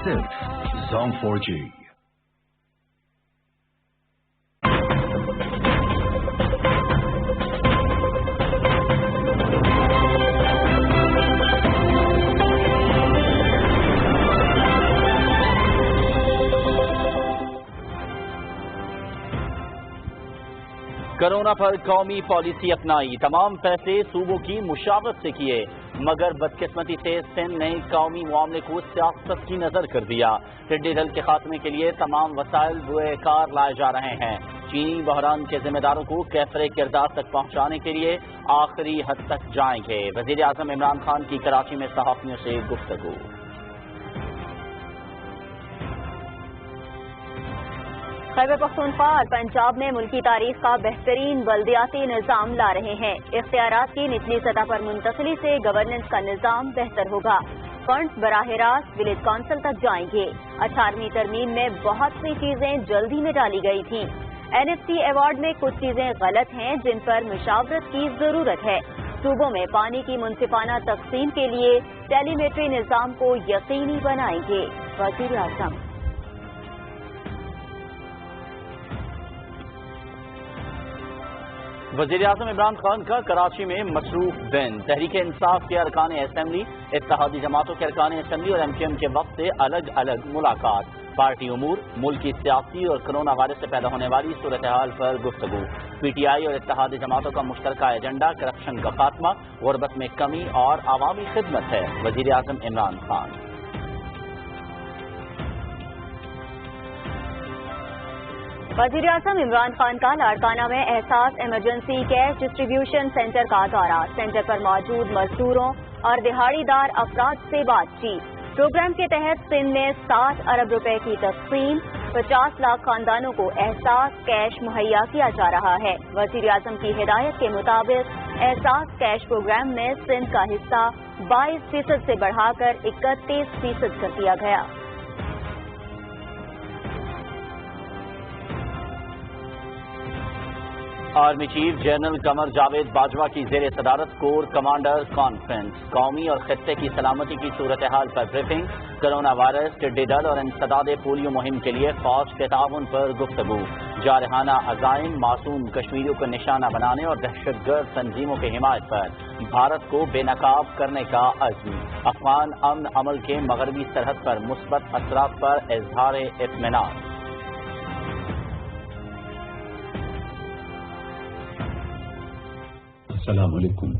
6 Zone 4G. Corona پر قومی policy اپنائی، تمام فیصلے صوبوں کی مشاورت سے کیے، مگر بدقسمتی سے سندھ نے قومی معاملے کو سیاست کی نظر کر دیا۔ ٹڈی دل کے خاتمے کے لیے تمام وسائل روئے کار لائے جا رہے ہیں۔ چینی بحران کے ذمہ داروں کو کیفر کردار تک پہنچانے کے لیے آخری حد تک جائیں گے۔ وزیر اعظم عمران خان کی کراچی میں صحافیوں سے گفتگو۔ خیبر پختونخوا اور پنجاب میں ملکی تاریخ کا بہترین بلدیاتی نظام لا رہے ہیں۔ اختیارات کی نچلی سطح پر منتقلی سے گورننس کا نظام بہتر ہوگا۔ فنڈز براہ راست ولیج کونسل تک جائیں گے۔ 18ویں ترمیم میں بہت سی چیزیں جلدی میں ڈالی گئی تھیں۔ NFC ایوارڈ میں کچھ چیزیں غلط ہیں جن پر مشاورت کی ضرورت ہے۔ صوبوں میں پانی کی منصفانہ تقسیم کے لیے ٹیلی میٹری نظام کو یقینی بنائیں گے۔ وزیر اعظم وزیر اعظم عمران خان کا کراچی میں مصروف دن۔ تحریک انصاف کے ارکان اسمبلی، اتحادی جماعتوں کے ارکان اسمبلی اور MQM کے وقت سے الگ الگ ملاقات، پارٹی امور، ملکی سیاسی اور کرونا وائرس سے پیدا ہونے والی صورتحال پر گفتگو۔ PTI اور اتحادی جماعتوں کا مشترکہ ایجنڈا کرپشن کا خاتمہ، غربت میں کمی اور عوامی خدمت ہے۔ وزیر اعظم عمران خان وزیر اعظم عمران خان کا لاڑکانہ میں احساس ایمرجنسی کیش ڈسٹریبیوشن سینٹر کا دورہ، سینٹر پر موجود مزدوروں اور دہاڑی دار افراد سے بات چیت۔ پروگرام کے تحت سندھ میں 60 ارب روپے کی تقسیم، 50 لاکھ خاندانوں کو احساس کیش مہیا کیا جا رہا ہے۔ وزیر اعظم کی ہدایت کے مطابق احساس کیش پروگرام میں سندھ کا حصہ 22% سے بڑھا کر 31% کر دیا گیا۔ Army chief general Qamar Javed Bajwa کی زیر صدارت کور کمانڈر کانفرنس، قومی اور خطے کی سلامتی کی صورتحال پر بریفنگ، کرونا وائرس، ٹڈی دل اور انسداد پولیو مہم کے لیے فوج کے تعاون پر گفتگو، جارحانہ عزائم، معصوم کشمیریوں کو نشانہ بنانے اور دہشت گرد تنظیموں کی حمایت پر بھارت کو بے نقاب کرنے کا عزم، افغان امن عمل کے مغربی سرحد پر مثبت اثرات پر اظہار اطمینان۔ السلام علیکم۔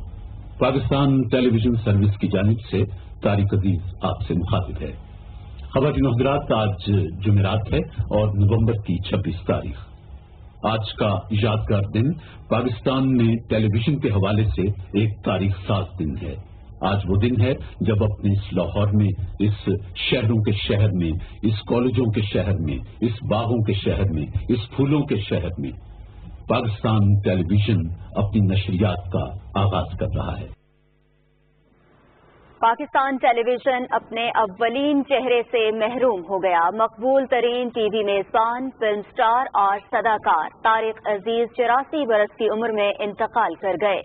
پاکستان ٹیلی ویژن سروس کی جانب سے طارق عزیز آپ سے مخاطب ہے۔ خواتین و حضرات، آج جمعرات ہے اور نومبر کی 26 تاریخ۔ آج کا یادگار دن پاکستان میں ٹیلی ویژن کے حوالے سے ایک تاریخ ساز دن ہے۔ آج وہ دن ہے جب اپنے اس لاہور میں، اس شہروں کے شہر میں، اس کالجوں کے شہر میں، اس باغوں کے شہر میں، اس پھولوں کے شہر میں پاکستان ٹیلی ویژن اپنی نشریات کا آغاز کر رہا ہے۔ پاکستان ٹیلی ویژن اپنے اولین چہرے سے محروم ہو گیا۔ مقبول ترین ٹی وی میزبان، فلم سٹار اور صداکار طارق عزیز 84 برس کی عمر میں انتقال کر گئے۔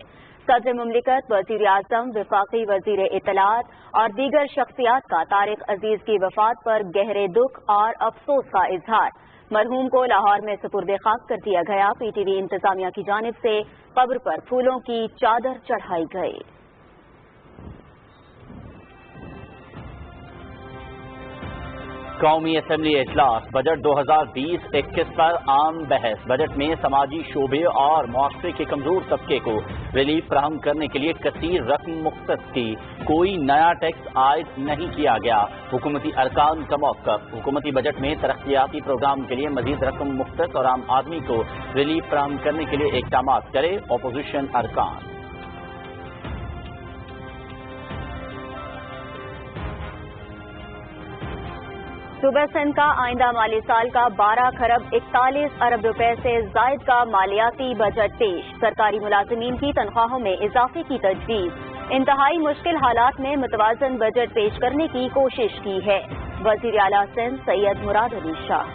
صدر مملکت، وزیر اعظم، وفاقی وزیر اطلاعات اور دیگر شخصیات کا طارق عزیز کی وفات پر گہرے دکھ اور افسوس کا اظہار۔ مرحوم کو لاہور میں سپرد خاک کر دیا گیا۔ PTV انتظامیہ کی جانب سے قبر پر پھولوں کی چادر چڑھائی گئی۔ قومی اسمبلی اجلاس، بجٹ 2020-21 پر عام بحث۔ بجٹ میں سماجی شعبے اور معاشرے کے کمزور طبقے کو ریلیف فراہم کرنے کے لیے کثیر رقم مختص کی، کوئی نیا ٹیکس عائد نہیں کیا گیا۔ حکومتی ارکان کا موقف، حکومتی بجٹ میں ترقیاتی پروگرام کے لیے مزید رقم مختص اور عام آدمی کو ریلیف فراہم کرنے کے لیے اقدامات کرے، اپوزیشن ارکان۔ صوبہ سندھ کا آئندہ مالی سال کا 12 خرب 41 ارب روپے سے زائد کا مالیاتی بجٹ پیش۔ سرکاری ملازمین کی تنخواہوں میں اضافے کی تجویز۔ انتہائی مشکل حالات میں متوازن بجٹ پیش کرنے کی کوشش کی ہے۔ وزیر اعلیٰ سندھ سید مراد علی شاہ۔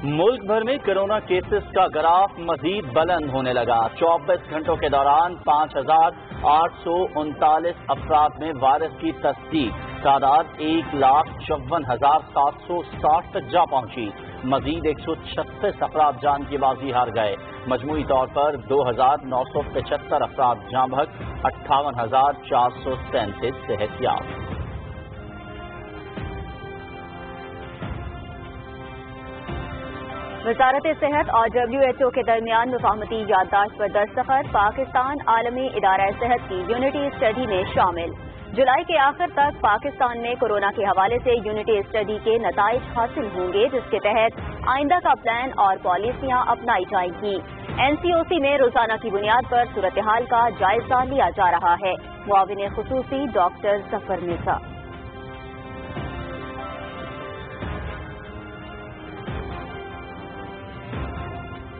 ملک بھر میں کرونا کیسز کا گراف مزید بلند ہونے لگا۔ 24 گھنٹوں کے دوران 5,839 افراد میں وائرس کی تصدیق، تعداد 1,54,760 تک جا پہنچی۔ مزید 136 افراد جان کی بازی ہار گئے۔ مجموعی طور پر 2,975 افراد جاں بحق، 58,437 صحت یاب۔ وزارت صحت اور WHO کے درمیان مفاہمتی یادداشت پر دستخط۔ پاکستان عالمی ادارہ صحت کی یونٹی اسٹڈی میں شامل۔ جولائی کے آخر تک پاکستان میں کورونا کے حوالے سے یونٹی اسٹڈی کے نتائج حاصل ہوں گے، جس کے تحت آئندہ کا پلان اور پالیسیاں اپنائی جائیں گی۔ NCOC میں روزانہ کی بنیاد پر صورتحال کا جائزہ لیا جا رہا ہے۔ معاون خصوصی ڈاکٹر ظفر مرزا۔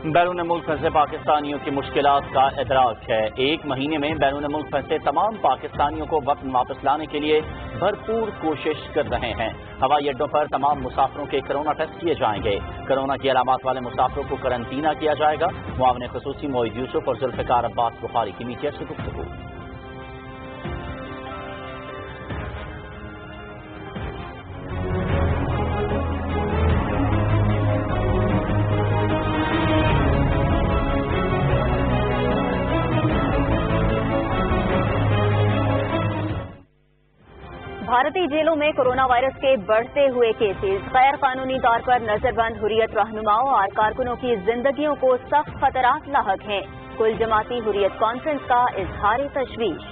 بیرون ملک پھنسے پاکستانیوں کی مشکلات کا ادراک ہے۔ ایک مہینے میں بیرون ملک پھنسے تمام پاکستانیوں کو وطن واپس لانے کے لیے بھرپور کوشش کر رہے ہیں۔ ہوائی اڈوں پر تمام مسافروں کے کرونا ٹیسٹ کیے جائیں گے۔ کرونا کی علامات والے مسافروں کو قرنطینہ کیا جائے گا۔ معاون خصوصی معید یوسف اور ذوالفقار عباس بخاری کی میڈیا سے گفتگو۔ بھارتی جیلوں میں کورونا وائرس کے بڑھتے ہوئے کیسز، غیر قانونی طور پر نظر بند حریت رہنماؤں اور کارکنوں کی زندگیوں کو سخت خطرات لاحق ہیں۔ کل جماعتی حریت کانفرنس کا اظہار تشویش۔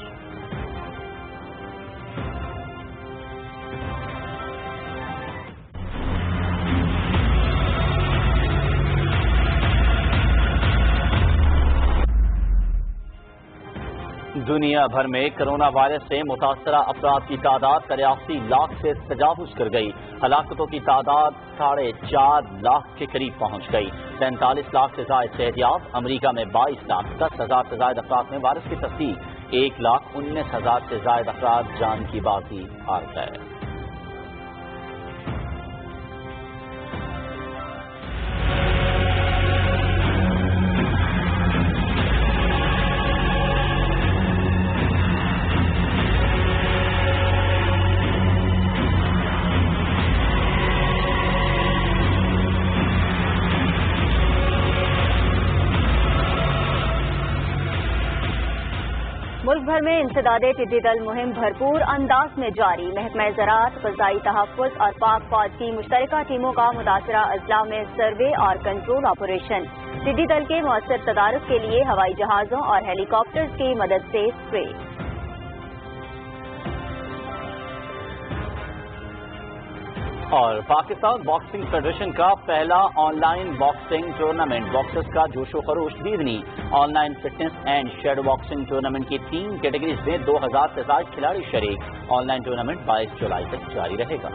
دنیا بھر میں کرونا وائرس سے متاثرہ افراد کی تعداد 83 لاکھ سے تجاوز کر گئی۔ ہلاکتوں کی تعداد 4.5 لاکھ کے قریب پہنچ گئی۔ 43 لاکھ سے زائد صحت یاب۔ امریکہ میں 22 لاکھ 10,000 سے زائد افراد میں وائرس کی تصدیق۔ 1,19,000 سے زائد افراد جان کی بازی ہار گئے۔ ملک بھر میں انسداد ٹڈی دل مہم بھرپور انداز میں جاری۔ محکمہ زراعت، فضائی تحفظ اور پاک فوج کی مشترکہ ٹیموں کا متاثرہ اضلاع میں سروے اور کنٹرول آپریشن۔ ٹڈی دل کے مؤثر تدارک کے لیے ہوائی جہازوں اور ہیلی کاپٹرز کی مدد سے اسپرے۔ اور پاکستان باکسنگ فیڈریشن کا پہلا online boxing tournament. Boxers کا جوش و خروش بیدنی۔ Online fitness and shadow boxing tournament کی 3 کیٹیگریز میں 2,000 سے زائد کھلاڑی شریک۔ آن لائن ٹورنامنٹ 22 جولائی تک جاری رہے گا۔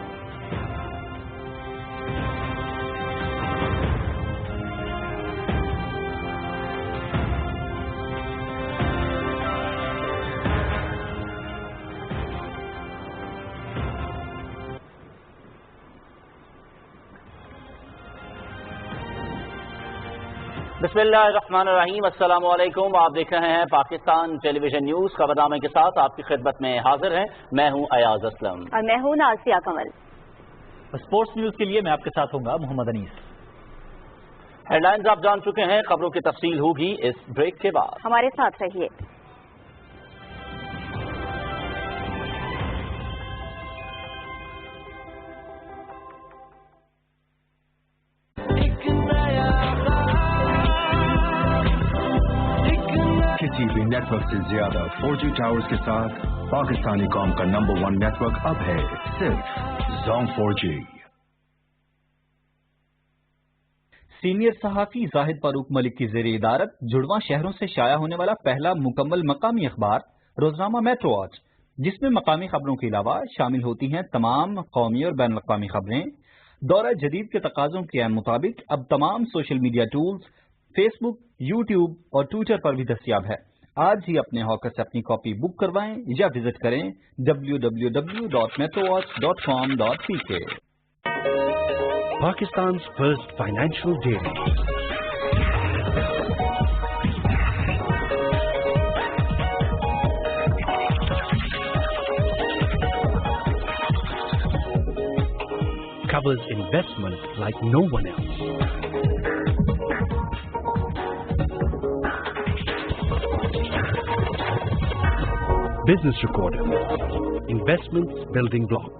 بسم اللہ الرحمن الرحیم، السلام علیکم۔ آپ دیکھ رہے ہیں پاکستان ٹیلی ویژن نیوز۔ خبرنامے کے ساتھ آپ کی خدمت میں حاضر ہیں، میں ہوں ایاز اسلم اور میں ہوں نازیہ کمل۔ اسپورٹس نیوز کے لیے میں آپ کے ساتھ ہوں گا محمد انیس۔ ہیڈ لائنز آپ جان چکے ہیں، خبروں کی تفصیل ہوگی اس بریک کے بعد۔ ہمارے ساتھ رہیے۔ ٹی وی نیٹ ورک سے زیادہ 4G ٹاورز کے ساتھ پاکستانی قوم کا نمبر 1 نیٹ ورک اب ہے صرف زونگ 4G۔ سینئر صحافی زاہد فاروق ملک کی زیر ادارت جڑواں شہروں سے شائع ہونے والا پہلا مکمل مقامی اخبار روزنامہ میٹرو آج، جس میں مقامی خبروں کے علاوہ شامل ہوتی ہیں تمام قومی اور بین الاقوامی خبریں۔ دورہ جدید کے تقاضوں کے مطابق اب تمام سوشل میڈیا ٹولز فیس بک، یوٹیوب اور ٹویٹر پر بھی دستیاب ہے۔ آج ہی اپنے ہاکر سے اپنی کاپی بک کروائیں یا وزٹ کریں www.metrowatch.com.pk۔ Pakistan's first financial dairy. Covers investment like no one else. Business Recorder. Investments building block.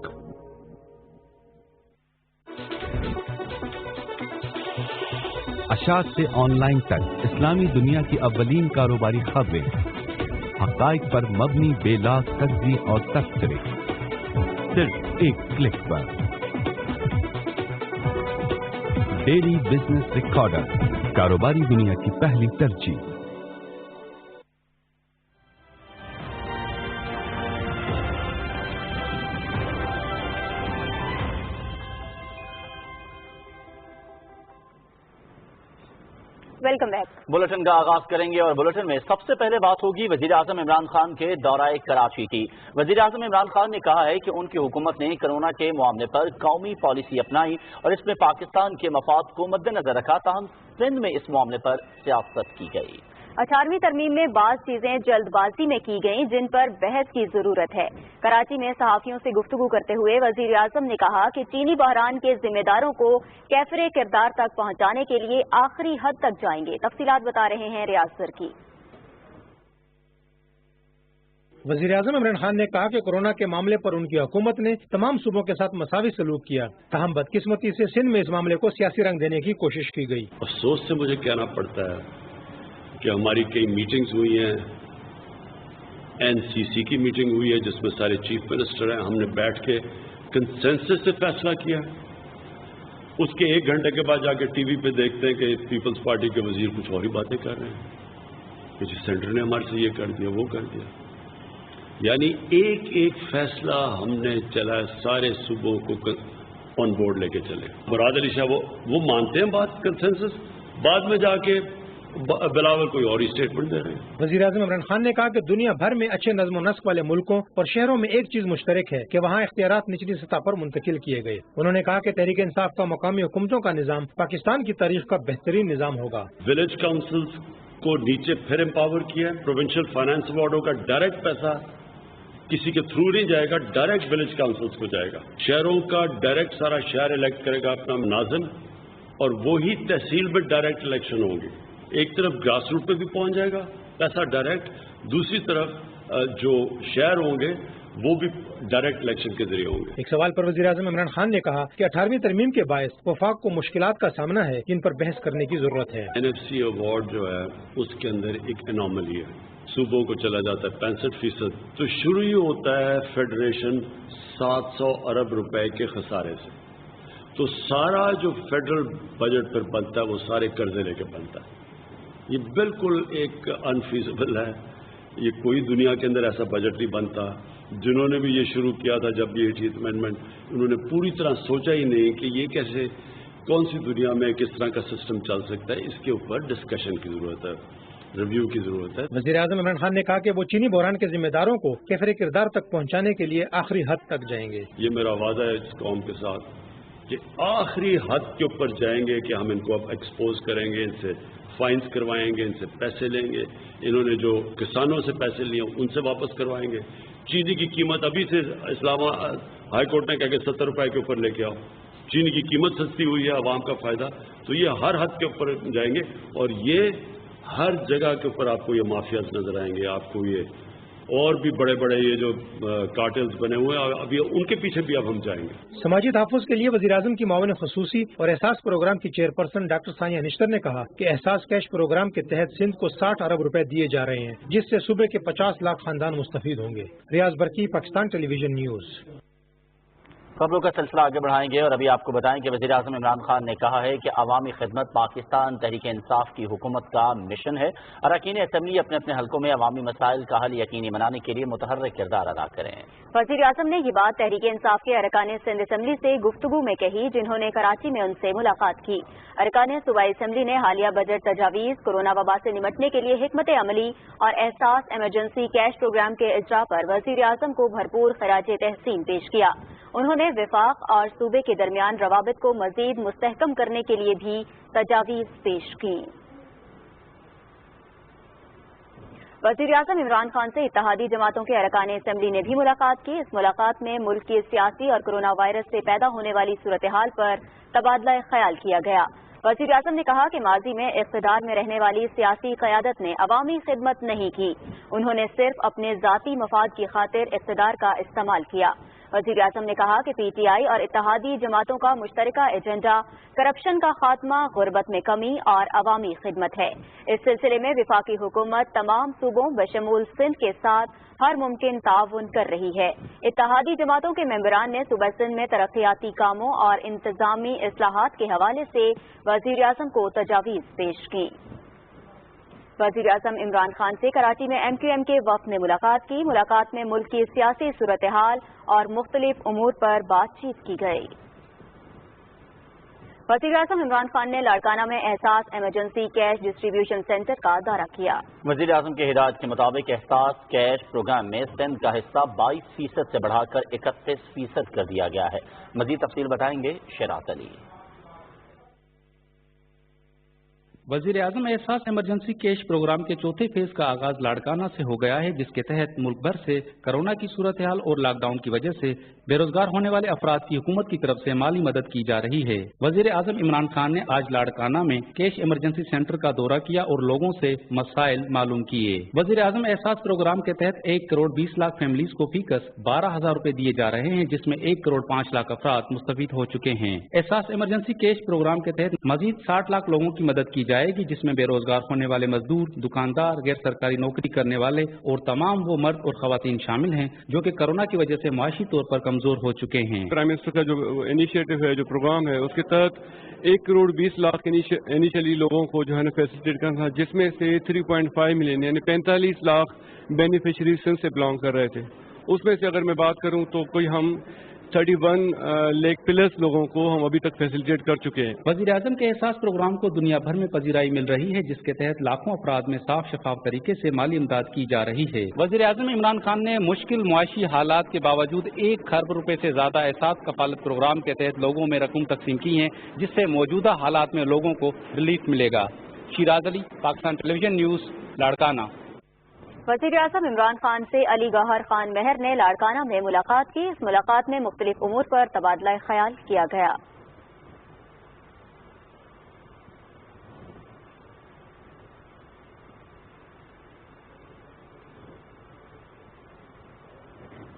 اشاعت سے آن لائن تک اسلامی دنیا کی اولین کاروباری خبریں، حقائق پر مبنی بے لاگ تجزیے اور تبصرے، صرف ایک کلک پر۔ ڈیلی بزنس ریکارڈر، کاروباری دنیا کی پہلی ترجیح۔ Welcome back. بلٹن کا آغاز کریں گے اور بلٹن میں سب سے پہلے بات ہوگی وزیر اعظم عمران خان کے دورہ کراچی کی۔ وزیر اعظم عمران خان نے کہا ہے کہ ان کی حکومت نے کرونا کے معاملے پر قومی پالیسی اپنائی اور اس میں پاکستان کے مفاد کو مد نظر رکھا، تاہم سندھ میں اس معاملے پر سیاست کی گئی۔ 18ویں ترمیم میں بعض چیزیں جلد بازی میں کی گئیں جن پر بحث کی ضرورت ہے۔ کراچی میں صحافیوں سے گفتگو کرتے ہوئے وزیر اعظم نے کہا کہ چینی بحران کے ذمہ داروں کو کیفر کردار تک پہنچانے کے لیے آخری حد تک جائیں گے۔ تفصیلات بتا رہے ہیں ریاض زرکی۔ وزیر اعظم عمران خان نے کہا کہ کورونا کے معاملے پر ان کی حکومت نے تمام صوبوں کے ساتھ مساوی سلوک کیا، تاہم بدقسمتی سے سندھ میں اس معاملے کو سیاسی رنگ دینے کی کوشش کی گئی۔ افسوس سے مجھے کہنا پڑتا ہے کہ ہماری کئی میٹنگز ہوئی ہیں، این سی سی کی میٹنگ ہوئی ہے جس میں سارے چیف منسٹر ہیں، ہم نے بیٹھ کے کنسنسس سے فیصلہ کیا۔ اس کے 1 گھنٹے کے بعد جا کے ٹی وی پہ دیکھتے ہیں کہ پیپلز پارٹی کے وزیر کچھ اور ہی باتیں کر رہے ہیں کہ جی سینٹر نے ہمارے سے یہ کر دیا وہ کر دیا، یعنی ایک ایک فیصلہ ہم نے چلا، سارے صوبوں کو آن بورڈ لے کے چلے۔ مراد علی شاہ وہ مانتے ہیں بات کنسنسس، بعد میں جا کے بلاول کوئی اور اسٹیٹمنٹ دے رہے ہیں۔ وزیر اعظم عمران خان نے کہا کہ دنیا بھر میں اچھے نظم و نسق والے ملکوں اور شہروں میں ایک چیز مشترک ہے کہ وہاں اختیارات نچلی سطح پر منتقل کیے گئے۔ انہوں نے کہا کہ تحریک انصاف کا مقامی حکومتوں کا نظام پاکستان کی تاریخ کا بہترین نظام ہوگا۔ ولیج کاؤنسلز کو نیچے پھر امپاور کیا، پروونشل فائنانس بورڈوں کا ڈائریکٹ پیسہ کسی کے تھرو نہیں جائے گا، ڈائریکٹ ولیج کاؤنسلز کو جائے گا۔ شہروں کا ڈائریکٹ سارا شہر الیکٹ کرے گا اپنا ناظم، اور وہی تحصیل میں ڈائریکٹ الیکشن ہوں گی۔ ایک طرف گراس روٹ پہ بھی پہنچ جائے گا پیسہ ڈائریکٹ، دوسری طرف جو شہر ہوں گے وہ بھی ڈائریکٹ الیکشن کے ذریعے ہوں گے۔ ایک سوال پر وزیر اعظم عمران خان نے کہا کہ 18ویں ترمیم کے باعث وفاق کو مشکلات کا سامنا ہے جن پر بحث کرنے کی ضرورت ہے۔ NFC ایوارڈ جو ہے اس کے اندر ایک انوملی ہے، صوبوں کو چلا جاتا ہے 65%، تو شروع ہی ہوتا ہے فیڈریشن 700 ارب روپے کے خسارے سے، تو سارا جو فیڈرل بجٹ پر بنتا ہے وہ سارے قرضے لے کے بنتا ہے۔ یہ بالکل ایک انفیزبل ہے، یہ کوئی دنیا کے اندر ایسا بجٹ نہیں بنتا۔ جنہوں نے بھی یہ شروع کیا تھا جب بھی 80th امینڈمنٹ، انہوں نے پوری طرح سوچا ہی نہیں کہ یہ کیسے، کون سی دنیا میں کس طرح کا سسٹم چل سکتا ہے۔ اس کے اوپر ڈسکشن کی ضرورت ہے، ریویو کی ضرورت ہے۔ وزیر اعظم عمران خان نے کہا کہ وہ چینی بحران کے ذمہ داروں کو کیفر کردار تک پہنچانے کے لیے آخری حد تک جائیں گے۔ یہ میرا وعدہ ہے اس قوم کے ساتھ کہ آخری حد کے اوپر جائیں گے کہ ہم ان کو اب ایکسپوز کریں گے، ان سے فائنس کروائیں گے، ان سے پیسے لیں گے، انہوں نے جو کسانوں سے پیسے لیے ان سے واپس کروائیں گے۔ چینی کی قیمت ابھی سے اسلام ہائی کورٹ نے کہا کہ 70 روپے کے اوپر لے کے آؤ، چینی کی قیمت سستی ہوئی ہے، عوام کا فائدہ، تو یہ ہر حد کے اوپر جائیں گے، اور یہ ہر جگہ کے اوپر آپ کو یہ مافیاز نظر آئیں گے، آپ کو یہ اور بھی بڑے بڑے یہ جو کارٹلز بنے ہوئے ہیں ابھی ان کے پیچھے بھی اب ہم جائیں گے۔ سماجی تحفظ کے لیے وزیر اعظم کی معاون خصوصی اور احساس پروگرام کی چیئرپرسن ڈاکٹر ثانیہ نشتر نے کہا کہ احساس کیش پروگرام کے تحت سندھ کو 60 ارب روپے دیے جا رہے ہیں، جس سے صوبے کے 50 لاکھ خاندان مستفید ہوں گے۔ ریاض Burki, Pakistan television news. خبروں کا سلسلہ آگے بڑھائیں گے اور ابھی آپ کو بتائیں کہ وزیر اعظم عمران خان نے کہا ہے کہ عوامی خدمت پاکستان تحریک انصاف کی حکومت کا مشن ہے۔ اراکین اسمبلی اپنے اپنے حلقوں میں عوامی مسائل کا حل یقینی بنانے کے لیے متحرک کردار ادا کریں۔ وزیر اعظم نے یہ بات تحریک انصاف کے ارکان سندھ اسمبلی سے گفتگو میں کہی جنہوں نے کراچی میں ان سے ملاقات کی۔ ارکان صوبائی اسمبلی نے حالیہ بجٹ تجاویز، کورونا وبا سے نمٹنے کے لیے حکمت عملی اور احساس ایمرجنسی کیش پروگرام کے اجرا پر وزیر اعظم کو بھرپور خراج تحسین پیش کیا۔ انہوں نے وفاق اور صوبے کے درمیان روابط کو مزید مستحکم کرنے کے لیے بھی تجاویز پیش کی۔ وزیر اعظم عمران خان سے اتحادی جماعتوں کے ارکان اسمبلی نے بھی ملاقات کی۔ اس ملاقات میں ملک کی سیاسی اور کرونا وائرس سے پیدا ہونے والی صورتحال پر تبادلہ خیال کیا گیا۔ وزیر اعظم نے کہا کہ ماضی میں اقتدار میں رہنے والی سیاسی قیادت نے عوامی خدمت نہیں کی، انہوں نے صرف اپنے ذاتی مفاد کی خاطر اقتدار کا استعمال کیا۔ وزیر اعظم نے کہا کہ پی ٹی آئی اور اتحادی جماعتوں کا مشترکہ ایجنڈا کرپشن کا خاتمہ، غربت میں کمی اور عوامی خدمت ہے۔ اس سلسلے میں وفاقی حکومت تمام صوبوں بشمول سندھ کے ساتھ ہر ممکن تعاون کر رہی ہے۔ اتحادی جماعتوں کے ممبران نے صوبہ سندھ میں ترقیاتی کاموں اور انتظامی اصلاحات کے حوالے سے وزیر اعظم کو تجاویز پیش کی۔ وزیر اعظم عمران خان سے کراچی میں ایم کیو ایم کے وفد نے ملاقات کی۔ ملاقات میں ملک کی سیاسی صورتحال اور مختلف امور پر بات چیت کی گئی۔ وزیر اعظم عمران خان نے لاڑکانہ میں احساس ایمرجنسی کیش ڈسٹریبیوشن سینٹر کا دورہ کیا۔ وزیر اعظم کے ہدایت کے مطابق احساس کیش پروگرام میں سندھ کا حصہ 22% سے بڑھا کر 31% کر دیا گیا ہے۔ مزید تفصیل بتائیں گے شیرات علی۔ وزیر اعظم احساس ایمرجنسی کیش پروگرام کے چوتھے فیز کا آغاز لاڑکانہ سے ہو گیا ہے، جس کے تحت ملک بھر سے کرونا کی صورتحال اور لاک ڈاؤن کی وجہ سے بے روزگار ہونے والے افراد کی حکومت کی طرف سے مالی مدد کی جا رہی ہے۔ وزیر اعظم عمران خان نے آج لاڑکانہ میں کیش ایمرجنسی سینٹر کا دورہ کیا اور لوگوں سے مسائل معلوم کیے۔ وزیر اعظم احساس پروگرام کے تحت 1 کروڑ 20 لاکھ فیملیز کو فی کس 12,000 روپے دیے جا رہے ہیں، جس میں 1 کروڑ 5 لاکھ افراد مستفید ہو چکے ہیں۔ احساس ایمرجنسی کیش پروگرام کے تحت مزید 60 لاکھ لوگوں کی مدد کی جائے گی، جس میں بے روزگار ہونے والے مزدور، دکاندار، غیر سرکاری نوکری کرنے والے اور تمام وہ مرد اور خواتین شامل ہیں جو کہ کرونا کی وجہ سے معاشی طور پر کمزور ہو چکے ہیں۔ پرائم منسٹر کا جو انیشیٹو ہے، جو پروگرام ہے، اس کے تحت 1 کروڑ 20 لاکھ انیشلی لوگوں کو جو ہے نا فیسیلیٹیٹ کرنا تھا، جس میں سے 3.5 ملین یعنی 45 لاکھ بینیفیشریز سندھ سے بلانگ کر رہے تھے۔ اس میں سے اگر میں بات کروں تو کوئی ہم 31 لاکھ پلس لوگوں کو ہم ابھی تک فیسیلیٹیٹ کر چکے ہیں۔ وزیر اعظم کے احساس پروگرام کو دنیا بھر میں پذیرائی مل رہی ہے، جس کے تحت لاکھوں افراد میں صاف شفاف طریقے سے مالی امداد کی جا رہی ہے۔ وزیر اعظم عمران خان نے مشکل معاشی حالات کے باوجود 1 خرب روپے سے زیادہ احساس کفالت پروگرام کے تحت لوگوں میں رقم تقسیم کی ہیں، جس سے موجودہ حالات میں لوگوں کو ریلیف ملے گا۔ شیراز علی، Pakistan television news, Larkana. وزیر اعظم عمران خان سے علی گوہر خان مہر نے لاڑکانہ میں ملاقات کی۔ اس ملاقات میں مختلف امور پر تبادلہ خیال کیا گیا۔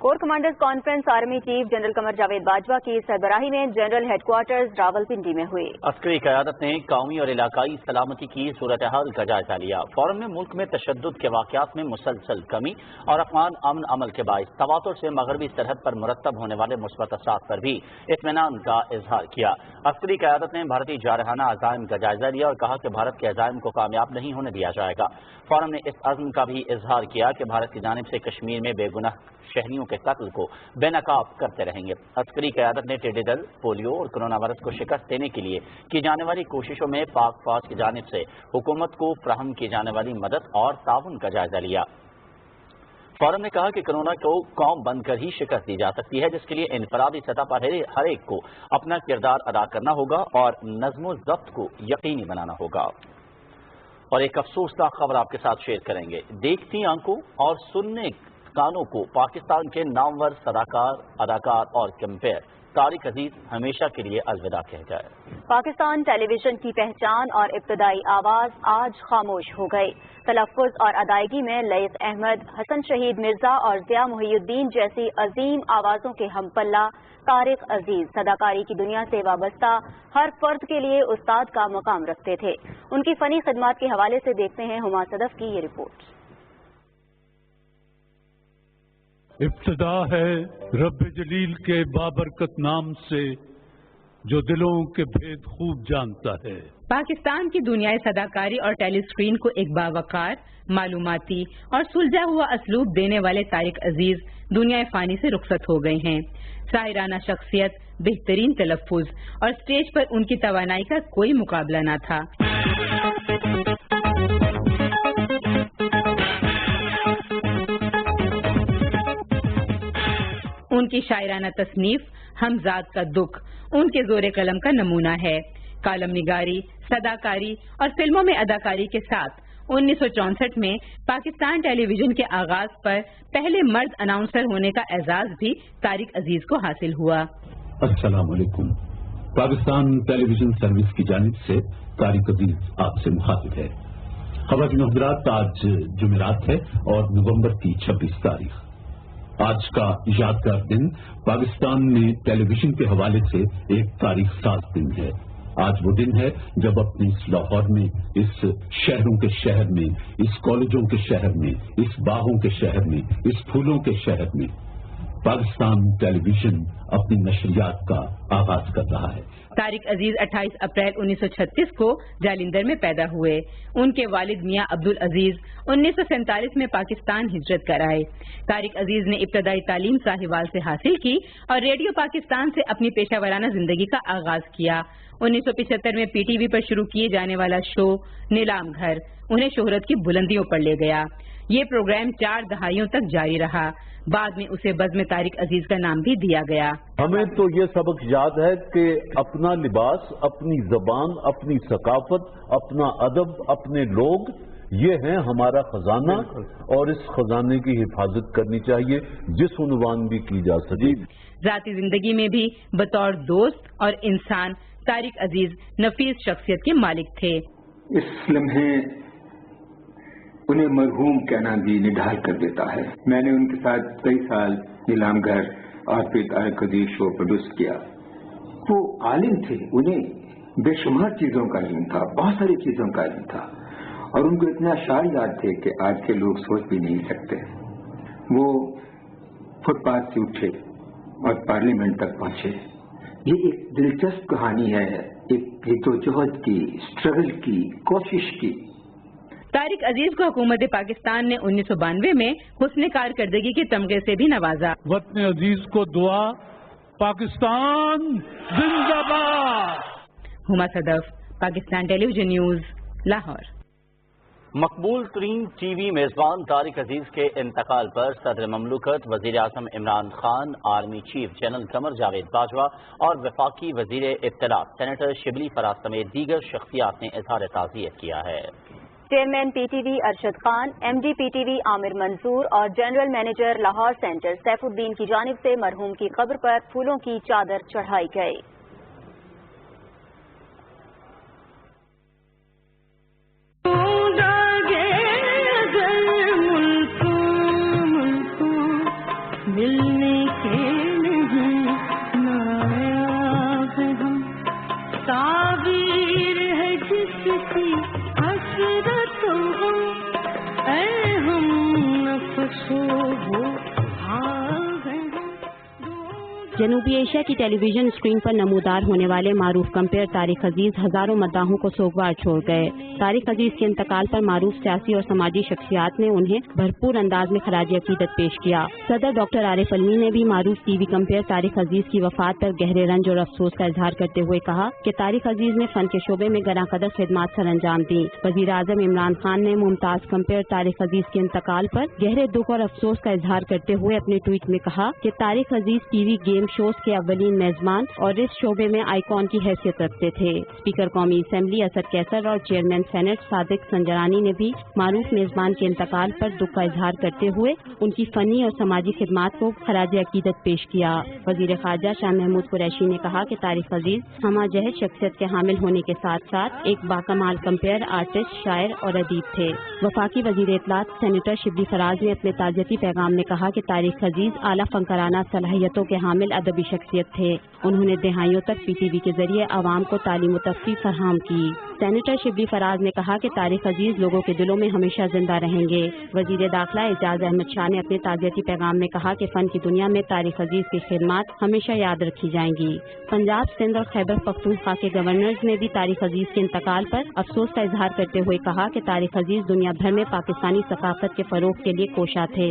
Corps commanders conference army chief general Qamar Javed Bajwa کی سربراہی میں جنرل ہیڈ کوارٹرز راولپنڈی میں ہوئی۔ عسکری قیادت نے قومی اور علاقائی سلامتی کی صورتحال کا جائزہ لیا۔ فورم میں ملک میں تشدد کے واقعات میں مسلسل کمی اور افغان امن عمل کے باعث تواتر سے مغربی سرحد پر مرتب ہونے والے مثبت اثرات پر بھی اطمینان کا اظہار کیا۔ عسکری قیادت نے بھارتی جارحانہ عزائم کا جائزہ لیا اور کہا کہ بھارت کے عزائم کو کامیاب نہیں ہونے دیا جائے گا۔ فورم نے اس عزم کا بھی اظہار کیا کہ بھارت کی جانب سے کشمیر میں بے گناہ شہریوں کے قتل کو بے نقاب کرتے رہیں گے۔ عسکری قیادت نے ٹڈی دل، پولیو اور کرونا وائرس کو شکست دینے کے لیے کی جانے والی کوششوں میں پاک فوج کی جانب سے حکومت کو فراہم کی جانے والی مدد اور تعاون کا جائزہ لیا۔ فورم نے کہا کہ کرونا کو قوم بن کر ہی شکست دی جا سکتی ہے، جس کے لیے انفرادی سطح پر ہر ایک کو اپنا کردار ادا کرنا ہوگا اور نظم و ضبط کو یقینی بنانا ہوگا۔ اور ایک افسوسناک خبر آپ کے ساتھ شیئر کریں گے۔ دیکھتی آنکھوں اور سننے کانوں کو پاکستان کے نامور اداکار اور کمپیر طارق عزیز ہمیشہ کے لیے الوداع کہہ گئے۔ پاکستان ٹیلی ویژن کی پہچان اور ابتدائی آواز آج خاموش ہو گئی۔ تلفظ اور ادائیگی میں لئیث احمد، حسن شہید مرزا اور ضیاء محی الدین جیسی عظیم آوازوں کے ہم پلہ طارق عزیز صداکاری کی دنیا سے وابستہ ہر فرد کے لیے استاد کا مقام رکھتے تھے۔ ان کی فنی خدمات کے حوالے سے دیکھتے ہیں ہما صدف کی یہ رپورٹ۔ ابتدا ہے رب جلیل کے بابرکت نام سے جو دلوں کے بھید خوب جانتا ہے۔ پاکستان کی دنیا صداکاری اور ٹیلی اسکرین کو ایک باوقار، معلوماتی اور سلجھا ہوا اسلوب دینے والے طارق عزیز دنیا فانی سے رخصت ہو گئے ہیں۔ شاعرانہ شخصیت، بہترین تلفظ اور اسٹیج پر ان کی توانائی کا کوئی مقابلہ نہ تھا۔ ان کی شاعرانہ تصنیف ہمزاد کا دکھ ان کے زور قلم کا نمونہ ہے۔ کالم نگاری، صداکاری اور فلموں میں اداکاری کے ساتھ 1964 میں پاکستان ٹیلی ویژن کے آغاز پر پہلے مرد اناؤنسر ہونے کا اعزاز بھی طارق عزیز کو حاصل ہوا۔ السلام علیکم۔ پاکستان ٹیلی ویژن سروس کی جانب سے طارق عزیز آپ سے مخاطب ہے۔ خواتین حضرات، آج جمعرات ہے اور نومبر کی 26 تاریخ۔ آج کا یادگار دن پاکستان میں ٹیلی ویژن کے حوالے سے ایک تاریخ ساز دن ہے۔ آج وہ دن ہے جب اپنے اس لاہور میں، اس شہروں کے شہر میں، اس کالجوں کے شہر میں، اس باغوں کے شہر میں، اس پھولوں کے شہر میں پاکستان ٹیلی ویژن اپنی نشریات کا آغاز کر رہا ہے۔ طارق عزیز 28 اپریل 1936 کو جالندھر میں پیدا ہوئے۔ ان کے والد میاں عبدالعزیز 1947 میں پاکستان ہجرت کر آئے۔ طارق عزیز نے ابتدائی تعلیم ساہیوال سے حاصل کی اور ریڈیو پاکستان سے اپنی پیشہ ورانہ زندگی کا آغاز کیا۔ 1975 میں پی ٹی وی پر شروع کیے جانے والا شو نیلام گھر انہیں شہرت کی بلندیوں پر لے گیا۔ یہ پروگرام 4 دہائیوں تک جاری رہا۔ بعد میں اسے بزم طارق عزیز کا نام بھی دیا گیا۔ ہمیں تو یہ سبق یاد ہے کہ اپنا لباس، اپنی زبان، اپنی ثقافت، اپنا ادب، اپنے لوگ، یہ ہیں ہمارا خزانہ اور اس خزانے کی حفاظت کرنی چاہیے جس عنوان بھی کی جا سکے۔ ذاتی زندگی میں بھی بطور دوست اور انسان طارق عزیز نفیس شخصیت کے مالک تھے۔ اس لمحے انہیں مرحوم کہنا بھی نڈھال کر دیتا ہے۔ میں نے ان کے ساتھ کئی سال نیلام گھر اور پھر طارق عزیز شو پروڈیوس کیا۔ وہ عالم تھے، انہیں بے شمار چیزوں کا علم تھا، بہت ساری چیزوں کا علم تھا، اور ان کو اتنے اشعار یاد تھے کہ آج کے لوگ سوچ بھی نہیں سکتے۔ وہ فٹ پاتھ سے اٹھے اور پارلیمنٹ تک پہنچے۔ یہ ایک دلچسپ کہانی ہے، ایک جدوجہد کی، اسٹرگل کی، کوشش کی۔ طارق عزیز کو حکومت پاکستان نے 1992 میں حسن کارکردگی کے تمغے سے بھی نوازا۔ وطن عزیز کو دعا، پاکستان زندہ باد۔ Huma Sadaf, Pakistan television news, Lahore. مقبول ترین ٹی وی میزبان طارق عزیز کے انتقال پر صدر مملکت، وزیر اعظم Imran Khan, army chief general Qamar Javed Bajwa اور وفاقی وزیر اطلاعات سینیٹر شبلی فراز سمیت دیگر شخصیات نے اظہار تعزیت کیا ہے۔ Chairman P T V Arshad Khan, M D P T V Amir Manzoor اور general manager Lahore centre Saifuddin کی جانب سے مرحوم کی قبر پر پھولوں کی چادر چڑھائی گئی۔ جنوبی ایشیا کی ٹیلی ویژن اسکرین پر نمودار ہونے والے معروف کمپیئر طارق عزیز ہزاروں مداحوں کو سوگوار چھوڑ گئے۔ طارق عزیز کے انتقال پر معروف سیاسی اور سماجی شخصیات نے انہیں بھرپور انداز میں خراج عقیدت پیش کیا۔ صدر ڈاکٹر عارف علمی نے بھی معروف ٹی وی کمپیئر طارق عزیز کی وفات پر گہرے رنج اور افسوس کا اظہار کرتے ہوئے کہا کہ طارق عزیز نے فن کے شعبے میں گراں قدر خدمات سر انجام دی۔ وزیر اعظم عمران خان نے ممتاز کمپیئر طارق عزیز کے انتقال پر گہرے دکھ اور افسوس کا اظہار کرتے ہوئے اپنے ٹویٹ میں کہا کہ طارق عزیز ٹی وی گیم شوز کے اولین میزبان اور اس شعبے میں آئیکن کی حیثیت رکھتے تھے۔ اسپیکر قومی اسمبلی اسد کیسر اور چیئرمین سینٹ صادق سنجرانی نے بھی معروف میزبان کے انتقال پر دکھ کا اظہار کرتے ہوئے ان کی فنی اور سماجی خدمات کو خراج عقیدت پیش کیا۔ وزیر خارجہ شاہ محمود قریشی نے کہا کہ طارق عزیز ہمہ جہت شخصیت کے حامل ہونے کے ساتھ ساتھ ایک باکمال کمپیئر، آرٹسٹ، شاعر اور ادیب تھے۔ وفاقی وزیر اطلاعات سینیٹر شبلی فراز نے اپنے تعزیتی پیغام میں کہا کہ طارق عزیز اعلیٰ فنکارانہ صلاحیتوں کے حامل ادبی شخصیت تھے۔ انہوں نے دہائیوں تک پی ٹی وی کے ذریعے عوام کو تعلیم و تفریح فراہم کی۔ سینیٹر شبلی فراز نے کہا کہ طارق عزیز لوگوں کے دلوں میں ہمیشہ زندہ رہیں گے۔ وزیر داخلہ اعجاز احمد شاہ نے اپنے تعزیتی پیغام میں کہا کہ فن کی دنیا میں طارق عزیز کی خدمات ہمیشہ یاد رکھی جائیں گی۔ پنجاب، سندھ اور خیبر پختونخوا کے گورنرز نے بھی طارق عزیز کے انتقال پر افسوس کا اظہار کرتے ہوئے کہا کہ طارق عزیز دنیا بھر میں پاکستانی ثقافت کے فروغ کے لیے کوشاں تھے۔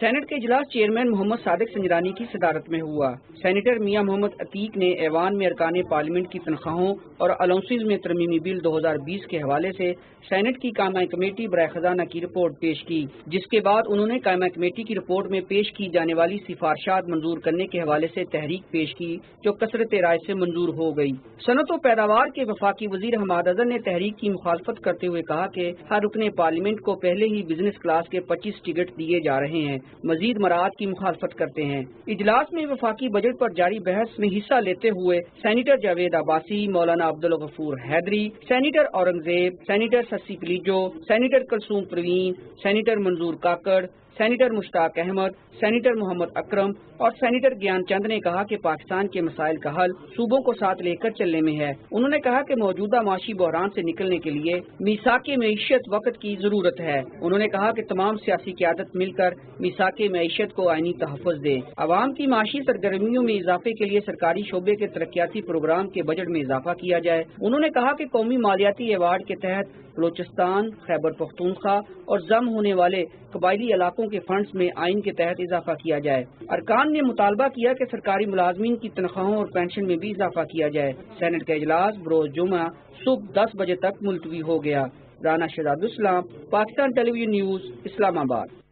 سینٹ کے اجلاس چیئرمین محمد صادق سنجرانی کی صدارت میں ہوا۔ سینیٹر میاں محمد عتیق نے ایوان میں ارکان پارلیمنٹ کی تنخواہوں اور الاؤنسز میں ترمیمی بل 2020 کے حوالے سے سینٹ کی قائمہ کمیٹی برائے خزانہ کی رپورٹ پیش کی، جس کے بعد انہوں نے قائمہ کمیٹی کی رپورٹ میں پیش کی جانے والی سفارشات منظور کرنے کے حوالے سے تحریک پیش کی، جو کثرت رائے سے منظور ہو گئی۔ صنعت و پیداوار کے وفاقی وزیر حماد اظہر نے تحریک کی مخالفت کرتے ہوئے کہا کہ ہر رکن پارلیمنٹ کو پہلے ہی بزنس کلاس کے 25 ٹکٹ دیے جا رہے ہیں، مزید مراعات کی مخالفت کرتے ہیں۔ اجلاس میں وفاقی بجٹ پر جاری بحث میں حصہ لیتے ہوئے سینیٹر جاوید عباسی، مولانا عبدالغفور حیدری، سینیٹر اورنگزیب، سینیٹر سسی کلیجو، سینیٹر کلثوم پروین، سینیٹر منظور کاکڑ، سینیٹر مشتاق احمد، سینیٹر محمد اکرم اور سینیٹر گیان چند نے کہا کہ پاکستان کے مسائل کا حل صوبوں کو ساتھ لے کر چلنے میں ہے۔ انہوں نے کہا کہ موجودہ معاشی بحران سے نکلنے کے لیے میثاق معیشت وقت کی ضرورت ہے۔ انہوں نے کہا کہ تمام سیاسی قیادت مل کر میثاق معیشت کو آئینی تحفظ دے، عوام کی معاشی سرگرمیوں میں اضافے کے لیے سرکاری شعبے کے ترقیاتی پروگرام کے بجٹ میں اضافہ کیا جائے۔ انہوں نے کہا کہ قومی مالیاتی ایوارڈ کے تحت بلوچستان، خیبر پختونخوا اور ضم ہونے والے قبائلی علاقوں کے فنڈز میں آئین کے تحت اضافہ کیا جائے۔ ارکان نے مطالبہ کیا کہ سرکاری ملازمین کی تنخواہوں اور پینشن میں بھی اضافہ کیا جائے۔ سینٹ کا اجلاس بروز جمعہ صبح 10 بجے تک ملتوی ہو گیا۔ رانا شہزاد اسلام، پاکستان ٹیلی ویژن نیوز، اسلام آباد۔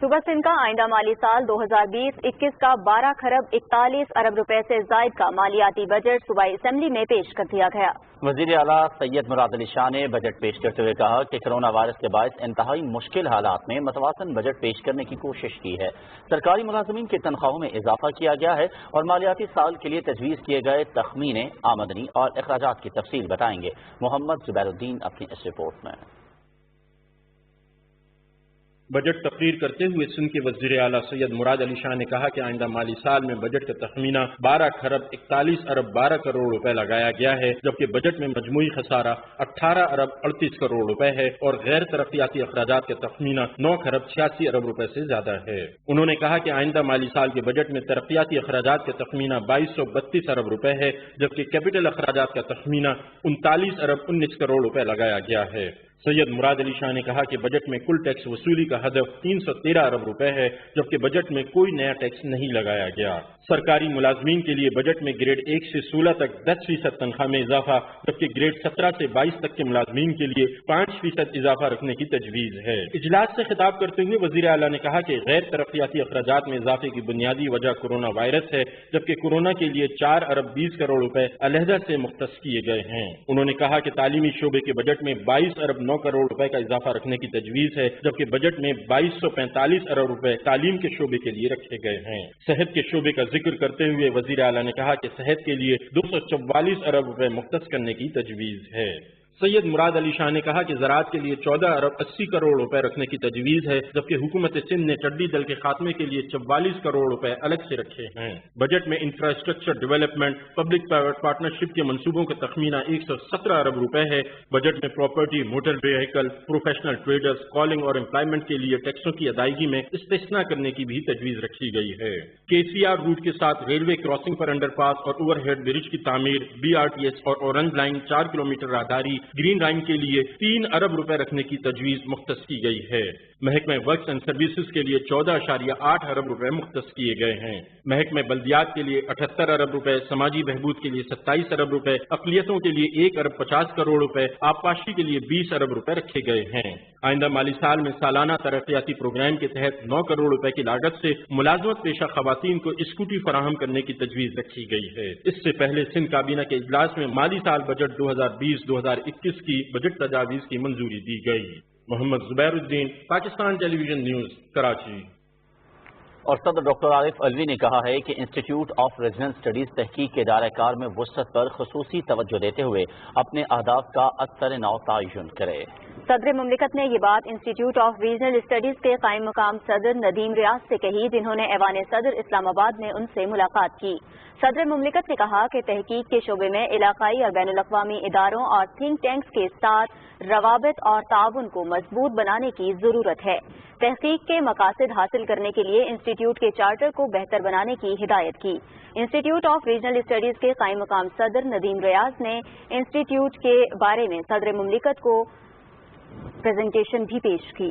صوبہ سندھ کا آئندہ مالی سال 2020-21 کا 12 خرب 41 ارب روپے سے زائد کا مالیاتی بجٹ صوبائی اسمبلی میں پیش کر دیا گیا۔ وزیر اعلیٰ سید مراد علی شاہ نے بجٹ پیش کرتے ہوئے کہا کہ کرونا وائرس کے باعث انتہائی مشکل حالات میں متوازن بجٹ پیش کرنے کی کوشش کی ہے۔ سرکاری ملازمین کی تنخواہوں میں اضافہ کیا گیا ہے اور مالیاتی سال کے لیے تجویز کیے گئے تخمینے آمدنی اور اخراجات کی تفصیل بتائیں گے محمد زبیر الدین اپنی اس رپورٹ میں۔ بجٹ تقریر کرتے ہوئے سندھ کے وزیر اعلیٰ سید مراد علی شاہ نے کہا کہ آئندہ مالی سال میں بجٹ کا تخمینہ 12 خرب 41 ارب 12 کروڑ روپے لگایا گیا ہے، جبکہ بجٹ میں مجموعی خسارہ 18 ارب 38 کروڑ روپے ہے اور غیر ترقیاتی اخراجات کا تخمینہ 9 خرب 86 ارب روپے سے زیادہ ہے۔ انہوں نے کہا کہ آئندہ مالی سال کے بجٹ میں ترقیاتی اخراجات کا تخمینہ 2232 ارب روپے ہے، جبکہ کیپٹل اخراجات کا تخمینہ 39 ارب 19 کروڑ روپے لگایا گیا ہے۔ سید مراد علی شاہ نے کہا کہ بجٹ میں کل ٹیکس وصولی کا ہدف 313 ارب روپے ہے، جبکہ بجٹ میں کوئی نیا ٹیکس نہیں لگایا گیا۔ سرکاری ملازمین کے لیے بجٹ میں گریڈ 1 سے 16 تک 10% تنخواہ میں اضافہ، جبکہ گریڈ 17 سے 22 تک کے ملازمین کے لیے 5% اضافہ رکھنے کی تجویز ہے۔ اجلاس سے خطاب کرتے ہوئے وزیر اعلیٰ نے کہا کہ غیر ترقیاتی اخراجات میں اضافے کی بنیادی وجہ کورونا وائرس ہے، جبکہ کورونا کے لیے 4 ارب 20 کروڑ روپے علیحدہ سے مختص کیے گئے ہیں۔ انہوں نے کہا کہ تعلیمی شعبے کے بجٹ میں 22 ارب 9 کروڑ روپے کا اضافہ رکھنے کی تجویز ہے، جبکہ بجٹ میں 2245 ارب روپے تعلیم کے شعبے کے لیے رکھے گئے ہیں۔ صحت کے شعبے کا ذکر کرتے ہوئے وزیر اعلیٰ نے کہا کہ صحت کے لیے 244 ارب روپے مختص کرنے کی تجویز ہے۔ سید مراد علی شاہ نے کہا کہ زراعت کے لیے 14 ارب 80 کروڑ روپے رکھنے کی تجویز ہے، جبکہ حکومت سندھ نے ٹڈی دل کے خاتمے کے لیے 44 کروڑ روپے الگ سے رکھے ہیں۔ بجٹ میں infrastructure development, public private partnership کے منصوبوں کا تخمینہ 117 ارب روپے ہے۔ بجٹ میں property, motor vehicle, professional traders, calling اور امپلائمنٹ کے لیے ٹیکسوں کی ادائیگی میں استثناء کرنے کی بھی تجویز رکھی گئی ہے۔ KCR روٹ کے ساتھ ریلوے کراسنگ پر انڈر پاس اور اوور ہیڈ برج کی تعمیر، BRTS اور اورنج لائن 4 کلومیٹر راہداری، گرین لائن کے لیے 3 ارب روپے رکھنے کی تجویز مختص کی گئی ہے۔ محکمہ ورکس اینڈ سروسز کے لیے 14.8 ارب روپے مختص کیے گئے ہیں۔ محکمہ بلدیات کے لیے 78 ارب روپے، سماجی بہبود کے لیے 27 ارب روپے، اقلیتوں کے لیے 1 ارب 50 کروڑ روپے، آبپاشی کے لیے 20 ارب روپے رکھے گئے ہیں۔ آئندہ مالی سال میں سالانہ ترقیاتی پروگرام کے تحت 9 کروڑ روپے کی لاگت سے ملازمت پیشہ خواتین کو اسکوٹی فراہم کرنے کی تجویز رکھی گئی ہے۔ اس سے پہلے سندھ کابینہ کے اجلاس میں مالی سال بجٹ 2020-2021 کی بجٹ تجاویز کی منظوری دی گئی۔ محمد زبیر الدین، Pakistan television news, Karachi. اور صدر ڈاکٹر عارف علوی نے کہا ہے کہ انسٹیٹیوٹ آف ریجنل اسٹڈیز تحقیق کے دائرہ کار میں وسعت پر خصوصی توجہ دیتے ہوئے اپنے اہداف کا اکثر نو تعین کرے۔ صدر مملکت نے یہ بات انسٹیٹیوٹ آف ریجنل اسٹڈیز کے قائم مقام صدر ندیم ریاض سے کہی، جنہوں نے ایوان صدر اسلام آباد میں ان سے ملاقات کی۔ صدر مملکت نے کہا کہ تحقیق کے شعبے میں علاقائی اور بین الاقوامی اداروں اور تھنک ٹینکس کے ساتھ روابط اور تعاون کو مضبوط بنانے کی ضرورت ہے۔ تحقیق کے مقاصد حاصل کرنے کے لیے انسٹیٹیوٹ کے چارٹر کو بہتر بنانے کی ہدایت کی۔ انسٹیٹیوٹ آف ریجنل اسٹڈیز کے قائم مقام صدر ندیم ریاض نے انسٹیٹیوٹ کے بارے میں صدر مملکت کو پریزنٹیشن بھی پیش کی۔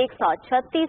136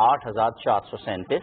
8,437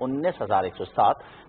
19,107,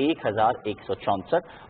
1,164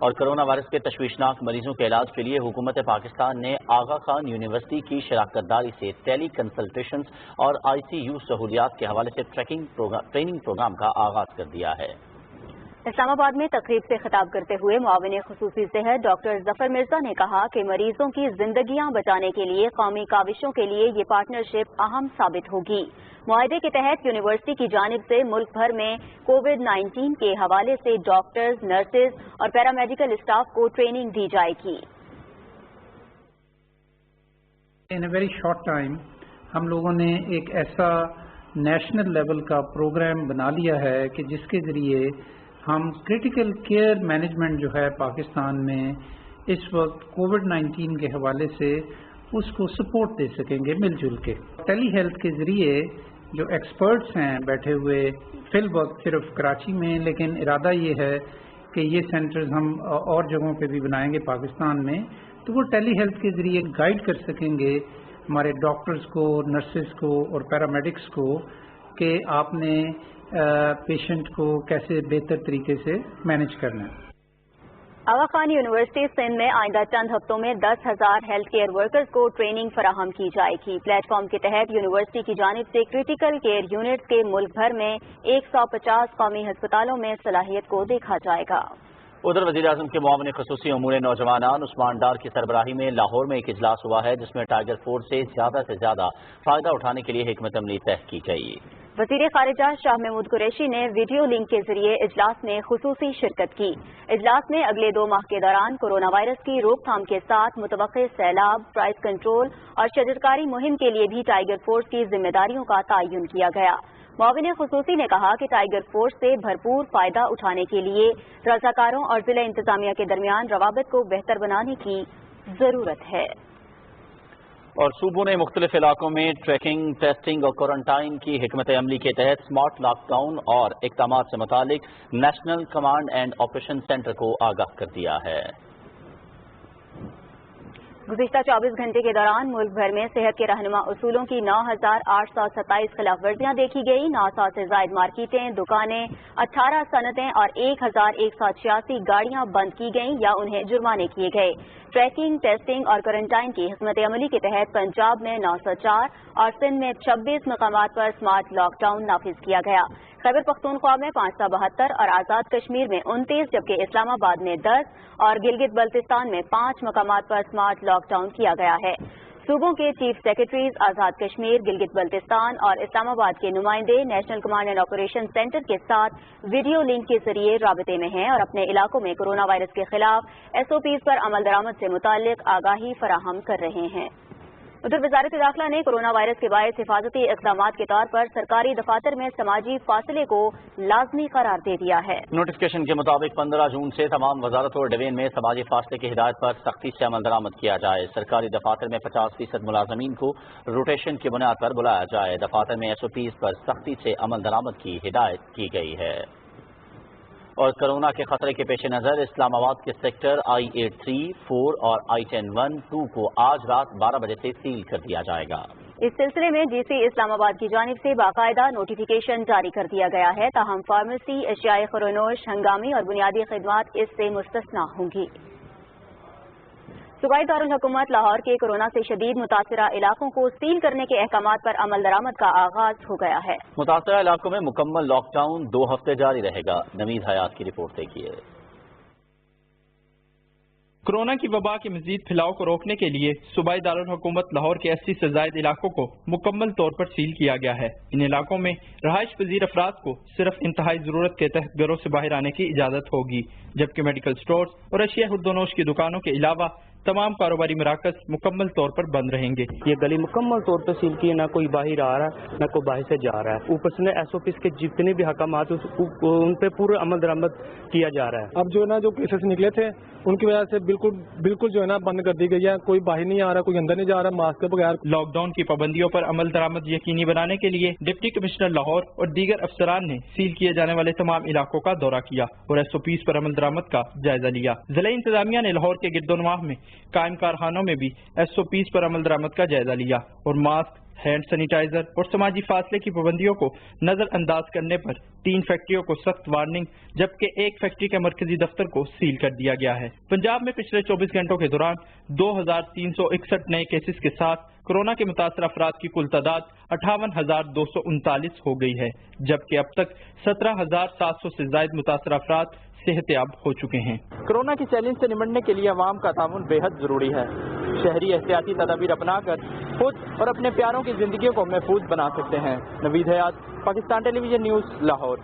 اور کرونا وائرس کے تشویشناک مریضوں کے علاج کے لیے حکومت پاکستان نے آغا خان یونیورسٹی کی شراکت داری سے ٹیلی کنسلٹیشنز اور ICU سہولیات کے حوالے سے ٹریننگ پروگرام کا آغاز کر دیا ہے۔ اسلام آباد میں تقریب سے خطاب کرتے ہوئے معاون خصوصی صحت ڈاکٹر ظفر مرزا نے کہا کہ مریضوں کی زندگیاں بچانے کے لیے قومی کاوشوں کے لیے یہ پارٹنرشپ اہم ثابت ہوگی۔ معاہدے کے تحت یونیورسٹی کی جانب سے ملک بھر میں کووڈ-19 کے حوالے سے ڈاکٹرز، نرسز اور پیرامیڈیکل اسٹاف کو ٹریننگ دی جائے گی۔ ان اے ویری شارٹ ٹائم ہم لوگوں نے ایک ایسا نیشنل لیول کا پروگرام بنا لیا ہے کہ جس کے ذریعے ہم کرٹیکل کیئر مینجمنٹ جو ہے پاکستان میں اس وقت کووڈ-19 کے حوالے سے اس کو سپورٹ دے سکیں گے مل جل کے۔ ٹیلی ہیلتھ کے ذریعے جو ایکسپرٹس ہیں بیٹھے ہوئے فی الوقت صرف کراچی میں، لیکن ارادہ یہ ہے کہ یہ سینٹرز ہم اور جگہوں پہ بھی بنائیں گے پاکستان میں، تو وہ ٹیلی ہیلتھ کے ذریعے گائیڈ کر سکیں گے ہمارے ڈاکٹرز کو، نرسز کو اور پیرامیڈکس کو کہ آپ نے پیشنٹ کو کیسے بہتر طریقے سے مینج کرنا ہے۔ آغا خان یونیورسٹی سندھ میں آئندہ چند ہفتوں میں 10,000 ہیلتھ کیئر ورکرز کو ٹریننگ فراہم کی جائے گی۔ پلیٹ فارم کے تحت یونیورسٹی کی جانب سے کرٹیکل کیئر یونٹس کے ملک بھر میں 150 قومی ہسپتالوں میں صلاحیت کو دیکھا جائے گا۔ ادھر وزیراعظم کے معاون خصوصی امور نوجوانان عثمان ڈار کی سربراہی میں لاہور میں ایک اجلاس ہوا ہے جس میں ٹائیگر فورس سے زیادہ فائدہ اٹھانے کے لیے حکمت عملی طے کی گئی۔ وزیر خارجہ شاہ محمود قریشی نے ویڈیو لنک کے ذریعے اجلاس میں خصوصی شرکت کی۔ اجلاس میں اگلے 2 ماہ کے دوران کورونا وائرس کی روک تھام کے ساتھ متوقع سیلاب، پرائس کنٹرول اور شجرکاری مہم کے لیے بھی ٹائیگر فورس کی ذمہ داریوں کا تعین کیا گیا۔ معاون خصوصی نے کہا کہ ٹائیگر فورس سے بھرپور فائدہ اٹھانے کے لیے رضاکاروں اور ضلع انتظامیہ کے درمیان روابط کو بہتر بنانے کی ضرورت ہے۔ اور صوبوں نے مختلف علاقوں میں ٹریکنگ، ٹیسٹنگ اور کوارنٹائن کی حکمت عملی کے تحت سمارٹ لاک ڈاؤن اور اقدامات سے متعلق national command and operation centre کو آگاہ کر دیا ہے۔ گزشتہ 24 گھنٹے کے دوران ملک بھر میں صحت کے رہنما اصولوں کی 9,827 خلاف ورزیاں دیکھی گئی۔ 900 سے زائد مارکیٹیں، دکانیں، 18 صنعتیں اور 1,186 گاڑیاں بند کی گئیں یا انہیں جرمانے کیے گئے۔ ٹریکنگ، ٹیسٹنگ اور کوارنٹائن کی حکمت عملی کے تحت پنجاب میں 904 اور سندھ میں 26 مقامات پر سمارٹ لاک ڈاؤن نافذ کیا گیا۔ خیبر پختونخوا میں 572 اور آزاد کشمیر میں 29 جبکہ اسلام آباد میں 10 اور گلگت بلتستان میں 5 مقامات پر سمارٹ لاک ڈاؤن کیا گیا ہے۔ صوبوں کے چیف سیکرٹریز آزاد کشمیر، گلگت بلتستان اور اسلام آباد کے نمائندے national command and operation centre کے ساتھ ویڈیو لنک کے ذریعے رابطے میں ہیں اور اپنے علاقوں میں کورونا وائرس کے خلاف SOPs پر عمل درآمد سے متعلق آگاہی فراہم کر رہے ہیں۔ ادھر وزارت داخلہ نے کورونا وائرس کے باعث حفاظتی اقدامات کے طور پر سرکاری دفاتر میں سماجی فاصلے کو لازمی قرار دے دیا ہے۔ نوٹیفکیشن کے مطابق 15 جون سے تمام وزارتوں اور ڈوین میں سماجی فاصلے کی ہدایت پر سختی سے عمل درآمد کیا جائے۔ سرکاری دفاتر میں 50% ملازمین کو روٹیشن کی بنیاد پر بلایا جائے۔ دفاتر میں SOPs پر سختی سے عمل درآمد کی ہدایت کی گئی ہے۔ اور کرونا کے خطرے کے پیش نظر اسلام آباد کے سیکٹر I-83, 4 اور I-10-1, 2 کو آج رات 12 بجے سے سیل کر دیا جائے گا۔ اس سلسلے میں DC اسلام آباد کی جانب سے باقاعدہ نوٹیفیکیشن جاری کر دیا گیا ہے، تاہم فارمیسی، اشیاء خورنوش، ہنگامی اور بنیادی خدمات اس سے مستثنی ہوں گی۔ صوبائی دارالحکومت لاہور کے کورونا سے شدید متاثرہ علاقوں کو سیل کرنے کے احکامات پر عمل درآمد کا آغاز ہو گیا ہے۔ متاثرہ علاقوں میں مکمل لاک ڈاؤن 2 ہفتے جاری رہے گا۔ نوید حیات کی رپورٹ دیکھیے۔ کورونا کی وبا کے مزید پھیلاؤ کو روکنے کے لیے صوبائی دارالحکومت لاہور کے 80 سے زائد علاقوں کو مکمل طور پر سیل کیا گیا ہے۔ ان علاقوں میں رہائش پذیر افراد کو صرف انتہائی ضرورت کے تحت گھروں سے باہر آنے کی اجازت ہوگی، جبکہ میڈیکل سٹورز اور اشیاء خوردونوش کی دکانوں کے علاوہ تمام کاروباری مراکز مکمل طور پر بند رہیں گے۔ یہ گلی مکمل طور پر سیل کی ہے، نہ کوئی باہر آ رہا ہے نہ کوئی باہر سے جا رہا ہے۔ اوپر سے SOPs کے جتنے بھی حکامات ان پہ پورا عمل درآمد کیا جا رہا ہے۔ اب جو ہے نا جو کیسز نکلے تھے ان کی وجہ سے بالکل جو ہے نا بند کر دی گئی ہے، کوئی باہر نہیں آ رہا، کوئی اندر نہیں جا رہا ماسک کے بغیر۔ لاک ڈاؤن کی پابندیوں پر عمل درآمد یقینی بنانے کے لیے ڈپٹی کمشنر لاہور اور دیگر افسران نے سیل کیے جانے والے تمام علاقوں کا دورہ کیا اور SOPs پر عمل درآمد کا جائزہ لیا۔ ضلع انتظامیہ نے لاہور کے گرد و نواح میں قائم کارخانوں میں بھی SOPs پر عمل درآمد کا جائزہ لیا اور ماسک، ہینڈ سینیٹائزر اور سماجی فاصلے کی پابندیوں کو نظر انداز کرنے پر 3 فیکٹریوں کو سخت وارننگ جبکہ 1 فیکٹری کے مرکزی دفتر کو سیل کر دیا گیا ہے۔ پنجاب میں پچھلے 24 گھنٹوں کے دوران 2361 نئے کیسز کے ساتھ کورونا کے متاثرہ افراد کی کل تعداد 58,239 ہو گئی ہے، جبکہ اب تک 17,700 سے زائد متاثرہ افراد صحت یاب ہو چکے ہیں۔ کورونا کی چیلنج سے نمٹنے کے لیے عوام کا تعاون بے حد ضروری ہے۔ شہری احتیاطی تدابیر اپنا کر خود اور اپنے پیاروں کی زندگیوں کو محفوظ بنا سکتے ہیں۔ نوید حیات، Pakistan television news, Lahore.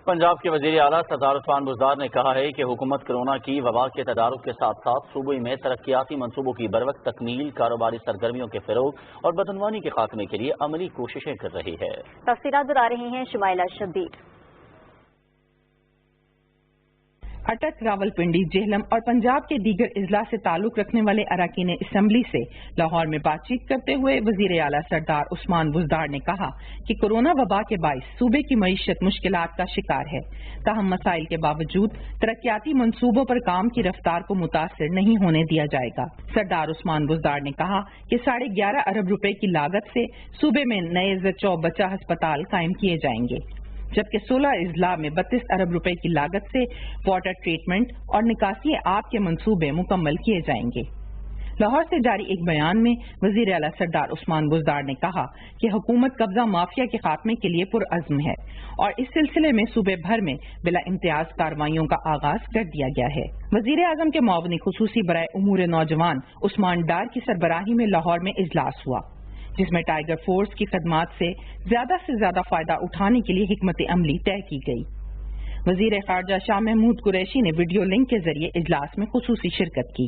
Punjab کے وزیر اعلیٰ سردار عثمان بزدار نے کہا ہے کہ حکومت کورونا کی وبا کے تدارک کے ساتھ ساتھ صوبے میں ترقیاتی منصوبوں کی بروقت تکمیل، کاروباری سرگرمیوں کے فروغ اور بدعنوانی کے خاتمے کے لیے عملی کوششیں کر رہی ہے۔ تفصیلات بتا رہی ہیں شمائلہ شبیر۔ اٹک، راولپنڈی، جہلم اور پنجاب کے دیگر اضلاع سے تعلق رکھنے والے اراکین اسمبلی سے لاہور میں بات چیت کرتے ہوئے وزیر اعلیٰ سردار عثمان بزدار نے کہا کہ کورونا وبا کے باعث صوبے کی معیشت مشکلات کا شکار ہے، تاہم مسائل کے باوجود ترقیاتی منصوبوں پر کام کی رفتار کو متاثر نہیں ہونے دیا جائے گا۔ سردار عثمان بزدار نے کہا کہ 11.5 ارب روپے کی لاگت سے صوبے میں نئے زچو بچہ ہسپتال قائم کیے جائیں گے، جبکہ 16 اضلاع میں 32 ارب روپے کی لاگت سے واٹر ٹریٹمنٹ اور نکاسی آب کے منصوبے مکمل کیے جائیں گے۔ لاہور سے جاری ایک بیان میں وزیر اعلیٰ سردار عثمان بزدار نے کہا کہ حکومت قبضہ مافیا کے خاتمے کے لیے پرعزم ہے اور اس سلسلے میں صوبے بھر میں بلا امتیاز کارروائیوں کا آغاز کر دیا گیا ہے۔ وزیر اعظم کے معاون خصوصی برائے امور نوجوان عثمان ڈار کی سربراہی میں لاہور میں اجلاس ہوا، جس میں ٹائیگر فورس کی خدمات سے زیادہ فائدہ اٹھانے کے لیے حکمت عملی طے کی گئی۔ وزیر خارجہ شاہ محمود قریشی نے ویڈیو لنک کے ذریعے اجلاس میں خصوصی شرکت کی۔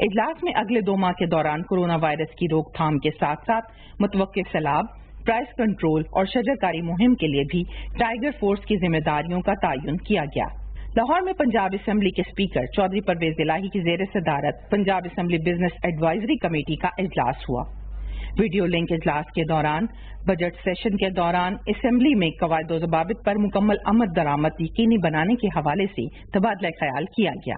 اجلاس میں اگلے 2 ماہ کے دوران کورونا وائرس کی روک تھام کے ساتھ ساتھ متوقع سیلاب، پرائس کنٹرول اور شجرکاری مہم کے لیے بھی ٹائیگر فورس کی ذمہ داریوں کا تعین کیا گیا۔ لاہور میں پنجاب اسمبلی کے اسپیکر چودھری پرویز الہی کی زیر صدارت Punjab assembly business advisory committee کا اجلاس ہوا۔ ویڈیو لنک اجلاس کے دوران بجٹ سیشن کے دوران اسمبلی میں قواعد و ضوابط پر مکمل آمد درآمد یقینی بنانے کے حوالے سے تبادلہ خیال کیا گیا۔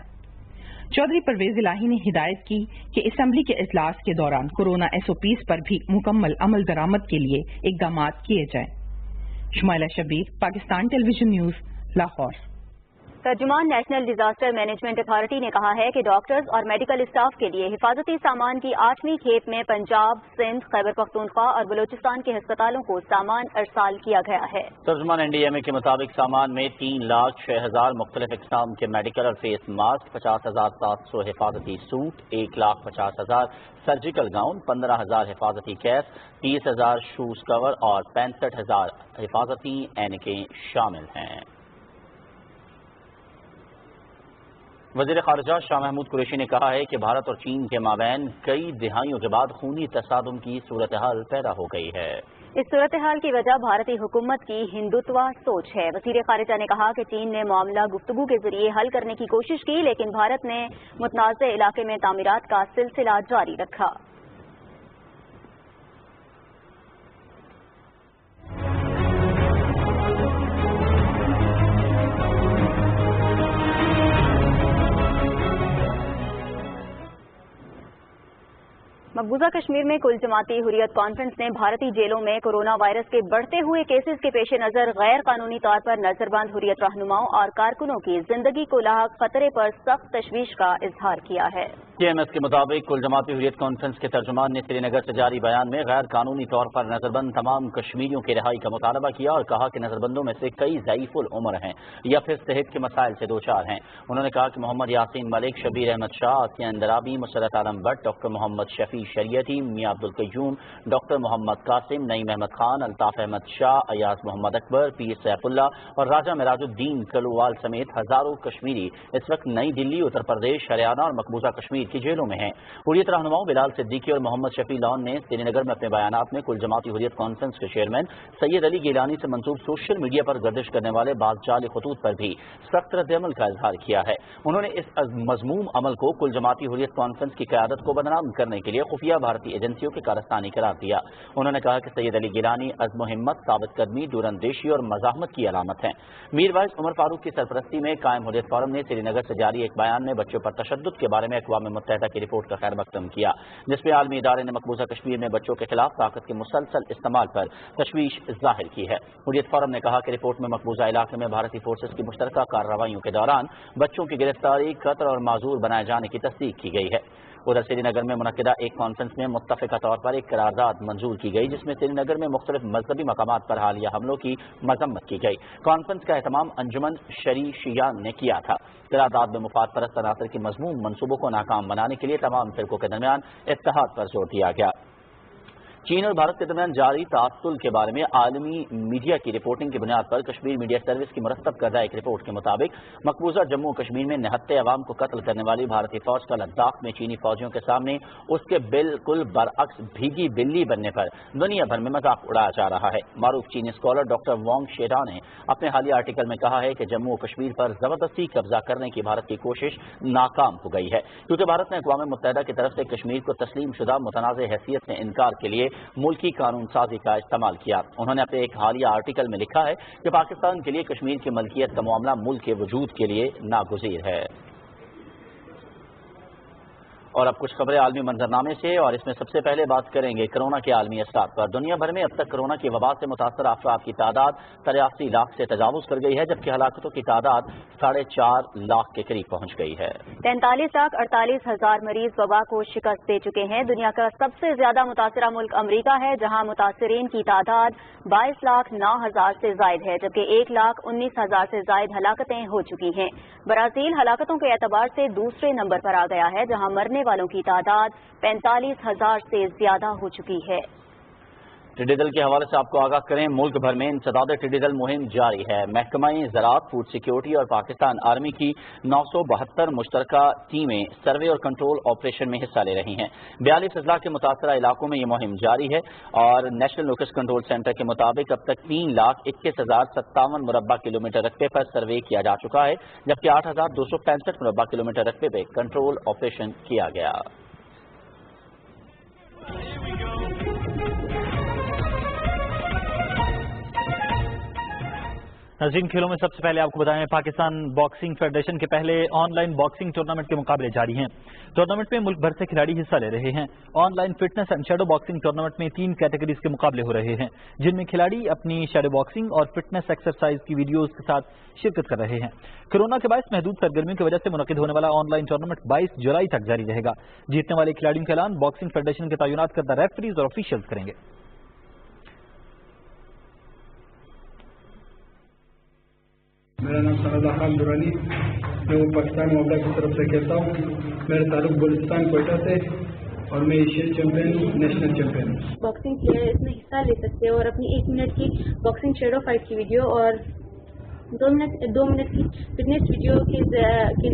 چودھری پرویز الہی نے ہدایت کی کہ اسمبلی کے اجلاس کے دوران کورونا SOPs پر بھی مکمل عمل درآمد کے لیے اقدامات کیے جائیں۔ Shumaila Shabbir, Pakistan television news, Lahore. ترجمان نیشنل ڈیزاسٹر مینجمنٹ اتھارٹی نے کہا ہے کہ ڈاکٹرز اور میڈیکل اسٹاف کے لیے حفاظتی سامان کی 8ویں کھیپ میں پنجاب، سندھ، خیبر پختونخوا اور بلوچستان کے ہسپتالوں کو سامان ارسال کیا گیا ہے۔ ترجمان NDMA کے مطابق سامان میں 3,06,000 مختلف اقسام کے میڈیکل اور فیس ماسک، 50,700 حفاظتی سوٹ، 1,50,000 سرجیکل گاؤن، 15,000 حفاظتی کیس، 30,000 شوز کور اور 65,000 حفاظتی اینکیں شامل ہیں۔ وزیر خارجہ شاہ محمود قریشی نے کہا ہے کہ بھارت اور چین کے مابین کئی دہائیوں کے بعد خونی تصادم کی صورتحال پیدا ہو گئی ہے۔ اس صورتحال کی وجہ بھارتی حکومت کی ہندوتوا سوچ ہے۔ وزیر خارجہ نے کہا کہ چین نے معاملہ گفتگو کے ذریعے حل کرنے کی کوشش کی، لیکن بھارت نے متنازع علاقے میں تعمیرات کا سلسلہ جاری رکھا۔ مقبوضہ کشمیر میں کل جماعتی حریت کانفرنس نے بھارتی جیلوں میں کورونا وائرس کے بڑھتے ہوئے کیسز کے پیش نظر غیر قانونی طور پر نظر بند حریت رہنماؤں اور کارکنوں کی زندگی کو لاحق خطرے پر سخت تشویش کا اظہار کیا ہے۔ TMS کے مطابق کل جماعتی حریت کانفرنس کے ترجمان نے سری نگر سے جاری بیان میں غیر قانونی طور پر نظر بند تمام کشمیریوں کی رہائی کا مطالبہ کیا اور کہا کہ نظر بندوں میں سے کئی ضعیف العمر ہیں یا پھر صحت کے مسائل سے دوچار ہیں۔ انہوں نے کہا کہ محمد یاسین ملک، شبیر احمد شاہ، آسیہ اندرابی، مسرت عالم بٹ، ڈاکٹر محمد شفیع شریعتی، میاں عبدالقیوم، ڈاکٹر محمد قاسم، نعیم احمد خان، الطاف احمد شاہ، ایاز محمد اکبر، پیر سیف اللہ اور راجہ معراج الدین کلووال سمیت ہزاروں کشمیری اس وقت نئی دلی، اتر پردیش، ہریانہ اور مقبوضہ کشمیر کی جیلوں میں ہیں۔ حریت رہنماؤں بلال صدیقی اور محمد شفیع لون نے سری نگر میں اپنے بیانات میں کل جماعتی حریت کانفرنس کے چیئرمین سید علی گیلانی سے منسوب سوشل میڈیا پر گردش کرنے والے بعض جعلی خطوط پر بھی سخت رد عمل کا اظہار کیا ہے۔ انہوں نے اس مذموم عمل کو کل جماعتی حریت کانفرنس کی قیادت کو بدنام کرنے کے لیے خفیہ بھارتی ایجنسیوں کی کارستانی قرار دیا۔ انہوں نے کہا کہ سید علی گیلانی عزم و ہمت، ثابت قدمی، دوراندیشی اور مزاحمت کی علامت ہیں۔ میر وائس عمر فاروق کی سرپرستی میں قائم حریت فورم نے سری نگر سے جاری ایک بیان میں بچوں پر تشدد کے بارے میں اقوام متحدہ کی رپورٹ کا خیر مقدم کیا, جس میں عالمی ادارے نے مقبوضہ کشمیر میں بچوں کے خلاف طاقت کے مسلسل استعمال پر تشویش ظاہر کی ہے. حریت فورم نے کہا کہ رپورٹ میں مقبوضہ علاقے میں بھارتی فورسز کی مشترکہ کارروائیوں کے دوران بچوں کی گرفتاری, قتل اور معذور بنائے جانے کی تصدیق کی گئی ہے. ادھر سری نگر میں منعقدہ ایک کانفرنس میں متفقہ طور پر ایک قرارداد منظور کی گئی, جس میں سری نگر میں مختلف مذہبی مقامات پر حالیہ حملوں کی مذمت کی گئی. کانفرنس کا اہتمام انجمن شرعی شیعان نے کیا تھا. قرارداد میں مفاد پرست عناصر کی مضمون منصوبوں کو ناکام بنانے کے لیے تمام فرقوں کے درمیان اتحاد پر زور دیا گیا. چین اور بھارت کے درمیان جاری تعطل کے بارے میں عالمی میڈیا کی رپورٹنگ کی بنیاد پر کشمیر میڈیا سروس کی مرتب کردہ ایک رپورٹ کے مطابق مقبوضہ جموں و کشمیر میں نہتے عوام کو قتل کرنے والی بھارتی فوج کا لداخ میں چینی فوجیوں کے سامنے اس کے بالکل برعکس بھیگی بلی بننے پر دنیا بھر میں مذاق اڑایا جا رہا ہے. معروف چینی اسکالر ڈاکٹر وانگ شیڈا نے اپنے حالیہ آرٹیکل میں کہا ہے کہ جموں و کشمیر پر زبردستی قبضہ کرنے کی بھارت کی کوشش ناکام ہو گئی ہے, کیونکہ بھارت نے اقوام متحدہ کی طرف سے کشمیر کو تسلیم شدہ متنازع حیثیت سے انکار کے لیے ملکی قانون سازی کا استعمال کیا. انہوں نے اپنے ایک حالیہ آرٹیکل میں لکھا ہے کہ پاکستان کے لیے کشمیر کی ملکیت کا معاملہ ملک کے وجود کے لیے ناگزیر ہے. اور اب کچھ خبریں عالمی منظرنامے سے, اور اس میں سب سے پہلے بات کریں گے کورونا کے عالمی اثرات پر. دنیا بھر میں اب تک کورونا کی وبا سے متاثرہ افراد کی تعداد 83 لاکھ سے تجاوز کر گئی ہے, جبکہ ہلاکتوں کی تعداد 4.5 لاکھ کے قریب پہنچ گئی ہے. 43,48,000 مریض وبا کو شکست دے چکے ہیں. دنیا کا سب سے زیادہ متاثرہ ملک امریکہ ہے, جہاں متاثرین کی تعداد 22,09,000 سے زائد ہے, جبکہ 1,19,000 سے زائد ہلاکتیں ہو چکی ہیں. برازیل ہلاکتوں کے اعتبار سے دوسرے نمبر پر آ گیا ہے, جہاں مرنے والوں کی تعداد 45,000 سے زیادہ ہو چکی ہے. ٹڈی دل کے حوالے سے آپ کو آگاہ کریں, ملک بھر میں انسداد ٹڈی دل مہم جاری ہے. محکمہ زراعت, فوڈ سیکیورٹی اور پاکستان آرمی کی 972 مشترکہ ٹیمیں سروے اور کنٹرول آپریشن میں حصہ لے رہی ہیں. 42 اضلاع کے متاثرہ علاقوں میں یہ مہم جاری ہے, اور نیشنل لوکس کنٹرول سینٹر کے مطابق اب تک 3,21,057 مربع کلومیٹر رقبے پر سروے کیا جا چکا ہے, جبکہ 8,265 مربع کلومیٹر رقبے پہ کنٹرول آپریشن کیا گیا. ناظرین, کھیلوں میں سب سے پہلے آپ کو بتائیں, پاکستان باکسنگ فیڈریشن کے پہلے آن لائن باکسنگ ٹورنامنٹ کے مقابلے جاری ہیں. ٹورنامنٹ میں ملک بھر سے کھلاڑی حصہ لے رہے ہیں. On line fitness and shadow boxing tournament میں 3 کیٹیگریز کے مقابلے ہو رہے ہیں, جن میں کھلاڑی اپنی شیڈو باکسنگ اور فٹنس ایکسرسائز کی ویڈیوز کے ساتھ شرکت کر رہے ہیں. کورونا کے باعث محدود سرگرمیوں کی وجہ سے منعقد ہونے والا آن لائن ٹورنامنٹ 22 جولائی تک جاری رہے گا. جیتنے والے کھلاڑیوں کا اعلان باکسنگ فیڈریشن کے تعینات کردہ ریفریز اور آفیشیلز کریں گے. میرا نام سردا خان درانی, میں وہ پاکستان معاملہ کی طرف سے کہتا ہوں. میرا تعلق بلوچستان کوئٹہ سے, اور میں ایشین چیمپئن ہوں, نیشنل چیمپئن ہوں. باکسنگ پلیئر اس میں حصہ لے سکتے ہیں اور اپنی 1 منٹ کی باکسنگ شیڈو فائٹ کی ویڈیو اور 2 منٹ کی فٹنس ویڈیو کے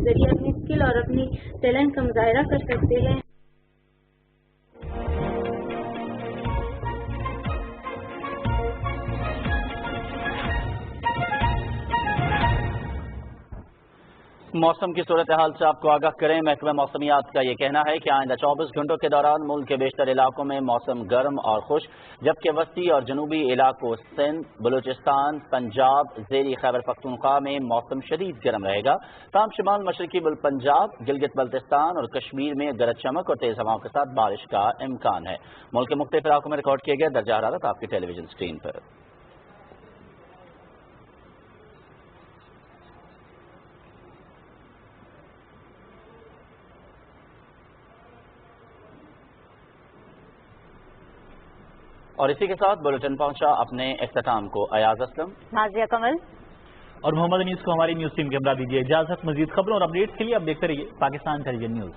ذریعے اپنی اسکل اور اپنی ٹیلنٹ کا مظاہرہ کر سکتے ہیں. موسم کی صورتحال سے آپ کو آگاہ کریں. محکمہ موسمیات کا یہ کہنا ہے کہ آئندہ 24 گھنٹوں کے دوران ملک کے بیشتر علاقوں میں موسم گرم اور خشک, جبکہ وسطی اور جنوبی علاقوں سندھ, بلوچستان, پنجاب, زیری خیبر پختونخوا میں موسم شدید گرم رہے گا. تاہم شمال مشرقی پنجاب, گلگت بلتستان اور کشمیر میں گرج چمک اور تیز ہواؤں کے ساتھ بارش کا امکان ہے. ملک کے مختلف علاقوں میں ریکارڈ کیے گئے درجہ حرارت آپ کی ٹیلی ویژن اسکرین پر. اور اسی کے ساتھ بلیٹن پہنچا اپنے اختتام کو. ایاز اسلم, نازیہ کمل اور محمد انیس کو ہماری نیوز ٹیم کے ہمراہ دیجیے اجازت. مزید خبروں اور اپڈیٹس کے لیے آپ دیکھتے رہیے Pakistan television news.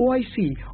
OIC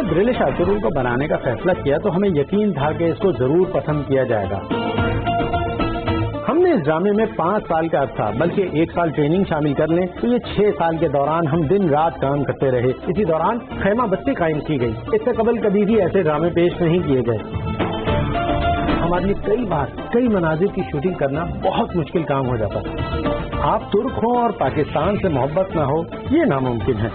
جب برلش آرچروں کو بنانے کا فیصلہ کیا تو ہمیں یقین تھا کہ اس کو ضرور پسند کیا جائے گا. ہم نے اس ڈرامے میں 5 سال کا عرصہ بلکہ 1 سال ٹریننگ شامل کر لیں تو یہ 6 سال کے دوران ہم دن رات کام کرتے رہے. اسی دوران خیمہ بستی قائم کی گئی. اس سے قبل کبھی بھی ایسے ڈرامے پیش نہیں کیے گئے. ہمارے لیے کئی بار کئی مناظر کی شوٹنگ کرنا بہت مشکل کام ہو جاتا تھا. آپ ترک ہوں اور پاکستان سے محبت نہ ہو یہ ناممکن ہے.